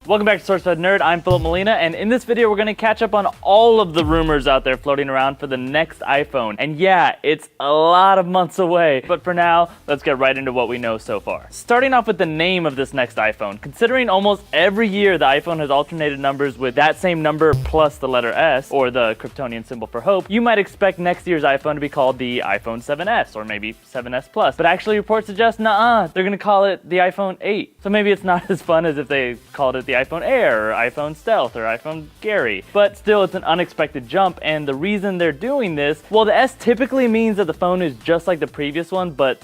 Welcome back to SourceFed Nerd. I'm Philip Molina, and in this video we're going to catch up on all of the rumors out there floating around for the next iPhone. And yeah, it's a lot of months away, but for now, let's get right into what we know so far. Starting off with the name of this next iPhone. Considering almost every year the iPhone has alternated numbers with that same number plus the letter S, or the Kryptonian symbol for hope, you might expect next year's iPhone to be called the iPhone 7S, or maybe 7S Plus. But actually reports suggest, nah, they're going to call it the iPhone 8. So maybe it's not as fun as if they called it the iPhone Air, or iPhone Stealth, or iPhone Gary. But still, it's an unexpected jump, and the reason they're doing this, well, the S typically means that the phone is just like the previous one, but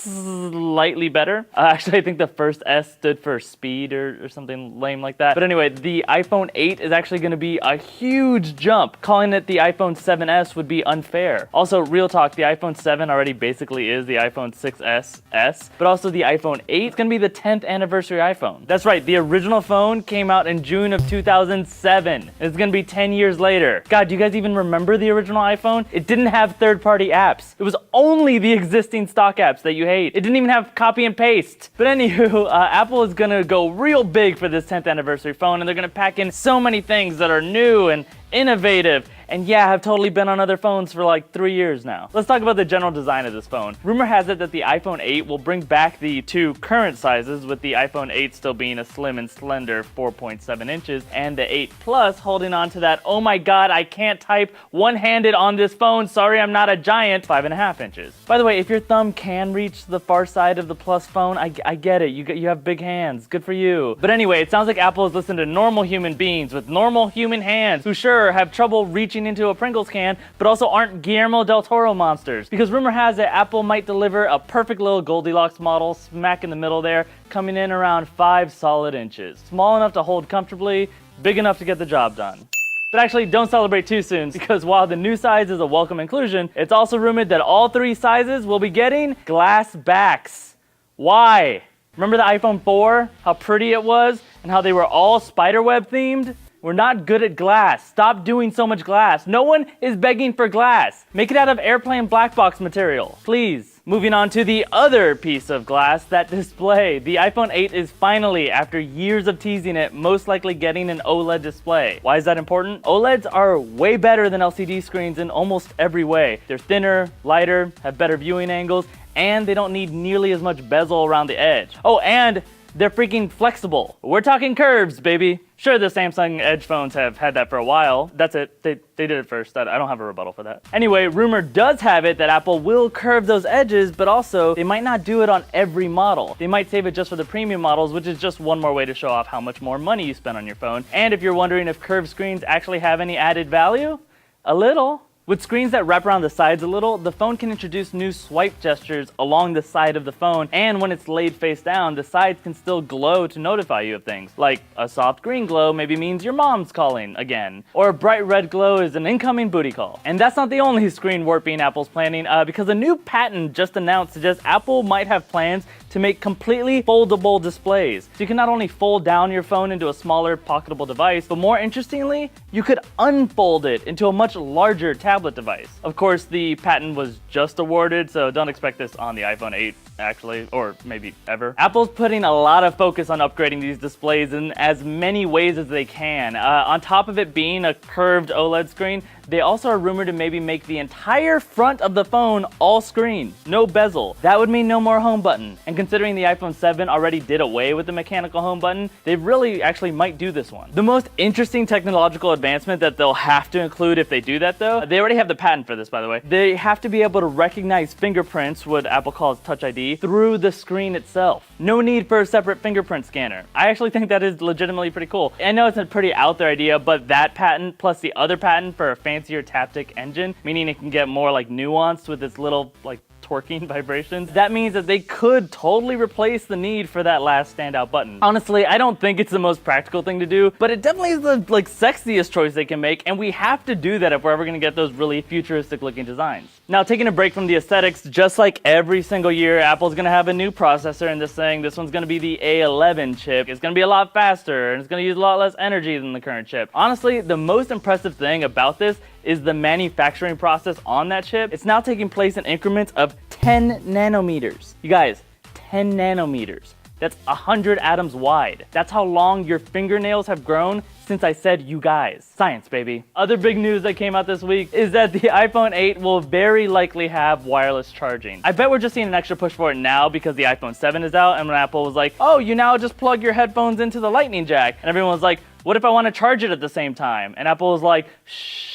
slightly better. Actually, I think the first S stood for speed or something lame like that. But anyway, the iPhone 8 is actually going to be a huge jump. Calling it the iPhone 7S would be unfair. Also, real talk, the iPhone 7 already basically is the iPhone 6S S, but also the iPhone 8 is going to be the 10th anniversary iPhone. That's right, the original phone came out in June of 2007. It's going to be 10 years later. God, do you guys even remember the original iPhone? It didn't have third-party apps. It was only the existing stock apps that you hate. It didn't even have copy and paste. But anywho, Apple is gonna go real big for this 10th anniversary phone, and they're gonna pack in so many things that are new and innovative. And yeah, I've totally been on other phones for like 3 years now. Let's talk about the general design of this phone. Rumor has it that the iPhone 8 will bring back the two current sizes, with the iPhone 8 still being a slim and slender 4.7 inches, and the 8 Plus holding on to that, oh my god, I can't type one-handed on this phone, sorry I'm not a giant, 5.5 inches. By the way, if your thumb can reach the far side of the Plus phone, I get it, you have big hands, good for you. But anyway, it sounds like Apple has listened to normal human beings with normal human hands who sure have trouble reaching into a Pringles can, but also aren't Guillermo del Toro monsters. Because rumor has it Apple might deliver a perfect little Goldilocks model smack in the middle there, coming in around 5 solid inches. Small enough to hold comfortably, big enough to get the job done. But actually, don't celebrate too soon, because while the new size is a welcome inclusion, it's also rumored that all 3 sizes will be getting glass backs. Why? Remember the iPhone 4? How pretty it was? And how they were all spiderweb themed? We're not good at glass. Stop doing so much glass. No one is begging for glass. Make it out of airplane black box material, please. Moving on to the other piece of glass, that display. The iPhone 8 is finally, after years of teasing it, most likely getting an OLED display. Why is that important? OLEDs are way better than LCD screens in almost every way. They're thinner, lighter, have better viewing angles, and they don't need nearly as much bezel around the edge. Oh, and they're freaking flexible. We're talking curves, baby. Sure, the Samsung Edge phones have had that for a while. That's it. They did it first. I don't have a rebuttal for that. Anyway, rumor does have it that Apple will curve those edges, but also they might not do it on every model. They might save it just for the premium models, which is just one more way to show off how much more money you spend on your phone. And if you're wondering if curved screens actually have any added value, a little. With screens that wrap around the sides a little, the phone can introduce new swipe gestures along the side of the phone, and when it's laid face down, the sides can still glow to notify you of things. Like a soft green glow maybe means your mom's calling again, or a bright red glow is an incoming booty call. And that's not the only screen warping Apple's planning, because a new patent just announced suggests Apple might have plans to make completely foldable displays. So you can not only fold down your phone into a smaller pocketable device, but more interestingly, you could unfold it into a much larger tablet device. Of course, the patent was just awarded, so don't expect this on the iPhone 8, actually, or maybe ever. Apple's putting a lot of focus on upgrading these displays in as many ways as they can. On top of it being a curved OLED screen, they also are rumored to maybe make the entire front of the phone all screen, no bezel. That would mean no more home button. And considering the iPhone 7 already did away with the mechanical home button, they really actually might do this one. The most interesting technological advancement that they'll have to include if they do that though, they already have the patent for this by the way, they have to be able to recognize fingerprints, what Apple calls Touch ID, through the screen itself. No need for a separate fingerprint scanner. I actually think that is legitimately pretty cool. I know it's a pretty out there idea, but that patent plus the other patent for a fancier Taptic engine, meaning it can get more like nuanced with its little like twerking vibrations, that means that they could totally replace the need for that last standout button. Honestly, I don't think it's the most practical thing to do, but it definitely is the like sexiest choice they can make, and we have to do that if we're ever gonna get those really futuristic looking designs. Now, taking a break from the aesthetics, just like every single year, Apple's gonna have a new processor in this thing. This one's gonna be the A11 chip. It's gonna be a lot faster, and it's gonna use a lot less energy than the current chip. Honestly, the most impressive thing about this is the manufacturing process on that chip. It's now taking place in increments of 10 nanometers. You guys, 10 nanometers. That's 100 atoms wide. That's how long your fingernails have grown since I said you guys. Science, baby. Other big news that came out this week is that the iPhone 8 will very likely have wireless charging. I bet we're just seeing an extra push for it now because the iPhone 7 is out, and when Apple was like, oh, you now just plug your headphones into the lightning jack. And everyone was like, what if I want to charge it at the same time? And Apple was like, shh.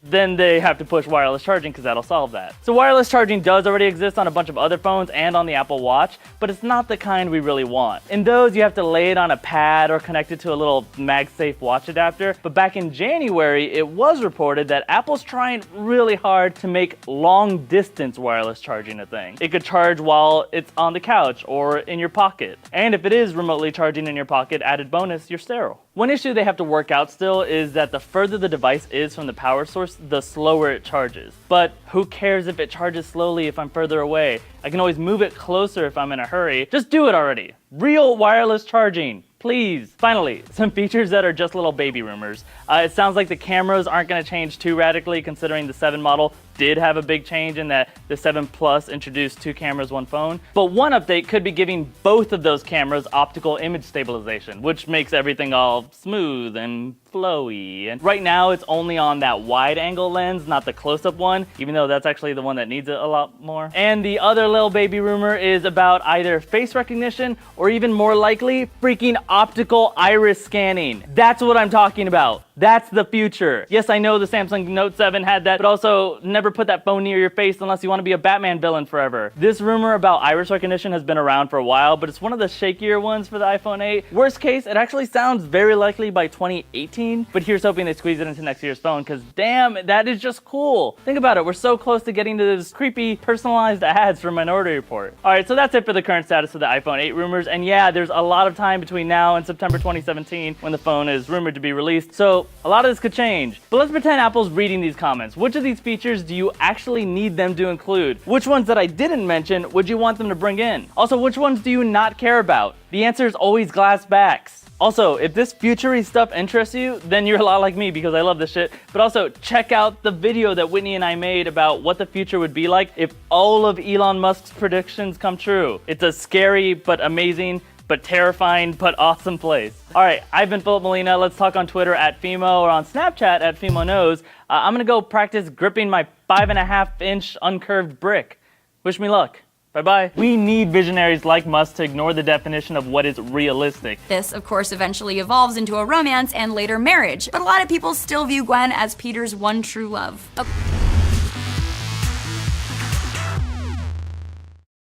Then they have to push wireless charging because that'll solve that. So wireless charging does already exist on a bunch of other phones and on the Apple Watch, but it's not the kind we really want. In those, you have to lay it on a pad or connect it to a little MagSafe watch adapter. But back in January, it was reported that Apple's trying really hard to make long distance wireless charging a thing. It could charge while it's on the couch or in your pocket. And if it is remotely charging in your pocket, added bonus, you're sterile. One issue they have to work out still is that the further the device is from the power source, the slower it charges. But who cares if it charges slowly if I'm further away? I can always move it closer if I'm in a hurry. Just do it already. Real wireless charging, please. Finally, some features that are just little baby rumors. It sounds like the cameras aren't going to change too radically considering the 7 model did have a big change in that the 7 Plus introduced 2 cameras, 1 phone. But one update could be giving both of those cameras optical image stabilization, which makes everything all smooth and flowy. And right now it's only on that wide angle lens, not the close-up one, even though that's actually the one that needs it a lot more. And the other little baby rumor is about either face recognition or even more likely, freaking optical iris scanning. That's what I'm talking about. That's the future. Yes, I know the Samsung Note 7 had that, but also never put that phone near your face unless you want to be a Batman villain forever. This rumor about iris recognition has been around for a while, but it's one of the shakier ones for the iPhone 8. Worst case, it actually sounds very likely by 2018, but here's hoping they squeeze it into next year's phone, because damn, that is just cool. Think about it, we're so close to getting to those creepy personalized ads from Minority Report. Alright, so that's it for the current status of the iPhone 8 rumors, and yeah, there's a lot of time between now and September 2017 when the phone is rumored to be released, so a lot of this could change. But let's pretend Apple's reading these comments. Which of these features do you actually need them to include? Which ones that I didn't mention would you want them to bring in? Also, which ones do you not care about? The answer is always glass backs. Also, if this future-y stuff interests you, then you're a lot like me because I love this shit. But also, check out the video that Whitney and I made about what the future would be like if all of Elon Musk's predictions come true. It's a scary but amazing but terrifying but awesome place. Alright, I've been Philip Molina. Let's talk on Twitter at Fimo or on Snapchat at FimoKnows. I'm gonna go practice gripping my 5.5-inch uncurved brick. Wish me luck. Bye-bye. We need visionaries like Musk to ignore the definition of what is realistic. This, of course, eventually evolves into a romance and later marriage, but a lot of people still view Gwen as Peter's one true love.